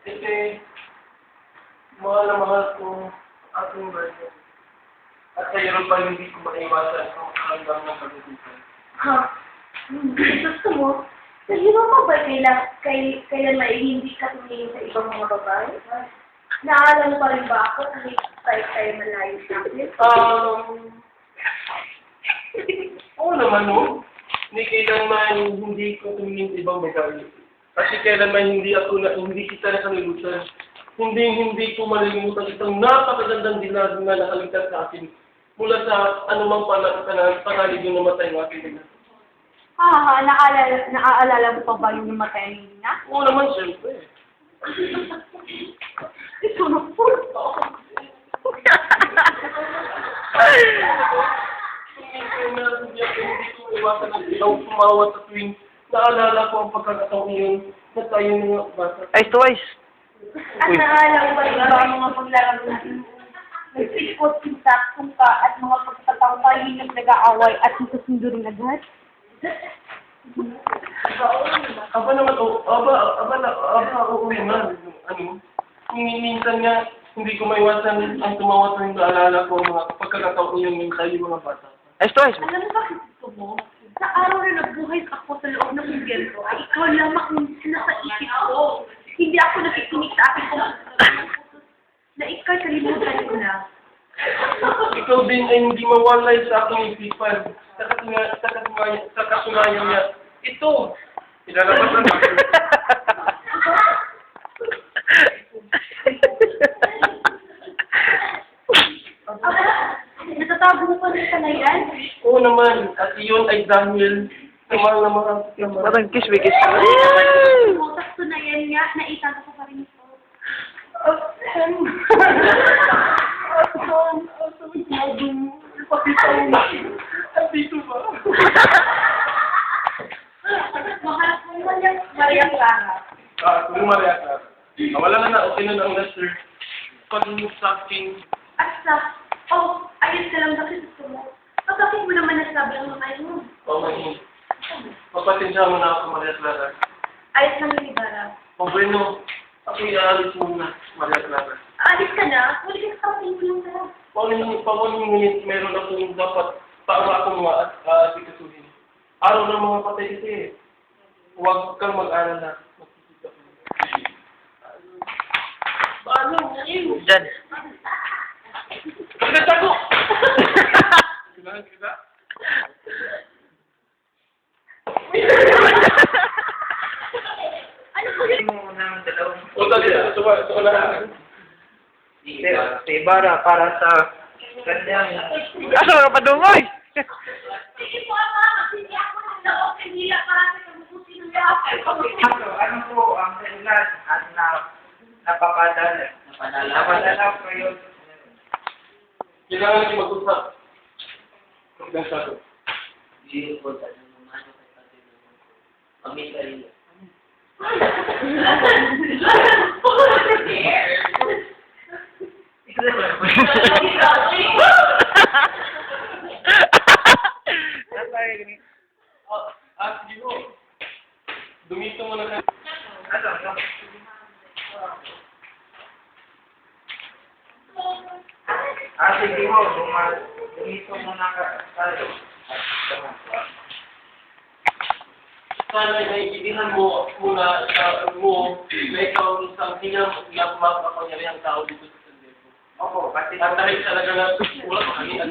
Kasi, mahal na mahal ko aking birthday. At sa Europe pa hindi ko maiwasan kung hanggang ng pag-ibigan. Ha? Gusto mo? Sa Europa ba kailan may hindi ka tumingin sa ibang mga babae? Naalala mo pa rin ba ako kahit tayo malayo sa akin? Oo naman, no? Hindi kailanman hindi ko tumingin sa ibang babae. Kasi kailanman hindi kita nakalimutan. Hindi ko malilimutan itong napakagandang dinado na nakaligtas sa akin mula sa anumang pangalig yung namatay ng aking ina. Naaalala mo pa ba yung namatay ng Nina? Oo naman, siyempre. Ito na po. Hindi ko iwasan ang ilaw sumawat sa tuwing naalala ko ang pagkakataong yun na tayo mga bata. Ice to ice. At naalala mo ba rin ba ang mga paglaro natin? Nagsikot, sintak, sumpa, at mga pagtatang tayo yung nag-aaway at nagkasundo rin agad? Aba naman, oo naman. Minsan nga, hindi ko maiwasan ang tumawa tuwing naalala ko ang mga pagkakataong yun tayo mga bata. Ice to ice. Alam mo bakit gusto mo? Sa araw na nagbuhay ako sa loob ng kumpirto, ay ikaw lamang ang nasa isip ko. Hindi ako nakikinig sa akin kung na ikaw'y kalimutan ko na. Ikaw din ay hindi mawalay sa aking isipan. Sa katunayan niya, ito, ilalabas na natin. Natatago mo pa rin sa na yan? Oo naman, at iyon ay dahil mahal na mahal kita. Parang kiss me, kiss me. Utak ko na yan nga, naitago ko pa rin ito. Dito ba? Mahal ko yan, Maria Clara. Kung Maria Clara. Wala na okay na ang letter. Pag-inig sa akin. Ayun ka lang bakit gusto mo. Bakit mo naman nasabi ang mga mo? Okay. Papatinsya mo na ako, Maria Clara. Ayos lang yung ibara. Bueno, ako'y aalis muna, Maria Clara. Alis ka na? Huli ka sa yung sarap. Pag-uling minute, meron akong dapat para akong maasikasuhin. Araw ng mga patay kasi eh. Huwag kang mag-alala. Magkikita ko. Paano? Diyan. Pagkatago! Kailangan kita? Ano po yun? O, dali na. Suka na. Si Ibarra para sa kanyang... Ano ka pa dungoy? Sige po, Ama. Hindi ako ng loob. Hindi lang para sa kabubuti ng lahat. Ano po ang kailan at napapadala? Napadala po yun. Kailangan natin mag-usap. Magdasado. Hindi po sa naman kami sarili. Sige mo. Dumito mo na ka. Sige mo, dumito muna ka tayo. Sana naiintindihan mo muna sa mo na ikaw ang isang hindi makapangyarihang tao dito sa San Diego. Opo, kasi At dahil talaga na wala kahiyan.